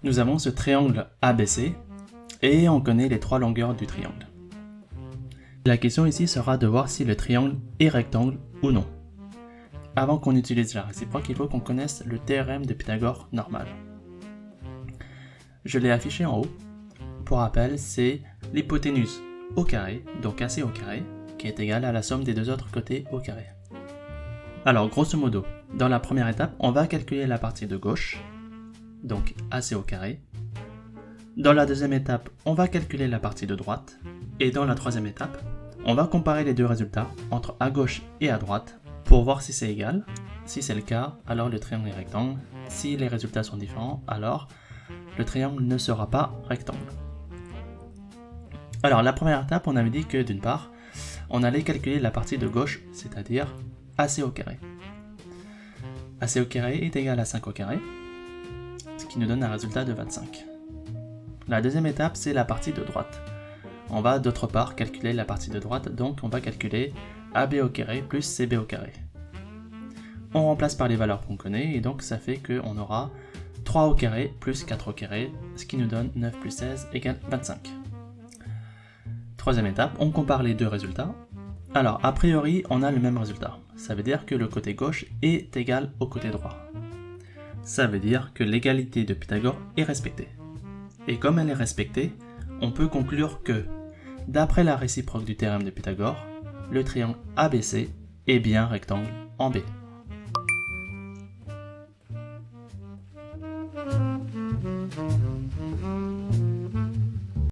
Nous avons ce triangle ABC et on connaît les trois longueurs du triangle. La question ici sera de voir si le triangle est rectangle ou non. Avant qu'on utilise la réciproque, il faut qu'on connaisse le théorème de Pythagore normal. Je l'ai affiché en haut. Pour rappel, c'est l'hypoténuse au carré, donc AC au carré, qui est égale à la somme des deux autres côtés au carré. Alors, grosso modo, dans la première étape, on va calculer la partie de gauche, donc AC au carré. Dans la deuxième étape, on va calculer la partie de droite. Et dans la troisième étape, on va comparer les deux résultats entre à gauche et à droite pour voir si c'est égal. Si c'est le cas, alors le triangle est rectangle. Si les résultats sont différents, alors le triangle ne sera pas rectangle. Alors la première étape, on avait dit que d'une part, on allait calculer la partie de gauche, c'est-à-dire AC au carré. AC au carré est égal à 5 au carré, ce qui nous donne un résultat de 25. La deuxième étape, c'est la partie de droite. On va d'autre part calculer la partie de droite, donc on va calculer AB au carré plus CB au carré. On remplace par les valeurs qu'on connaît, et donc ça fait qu'on aura 3 au carré plus 4 au carré, ce qui nous donne 9 plus 16 égale 25. Troisième étape, on compare les deux résultats. Alors, a priori, on a le même résultat. Ça veut dire que le côté gauche est égal au côté droit. Ça veut dire que l'égalité de Pythagore est respectée. Et comme elle est respectée, on peut conclure que, d'après la réciproque du théorème de Pythagore, le triangle ABC est bien rectangle en B.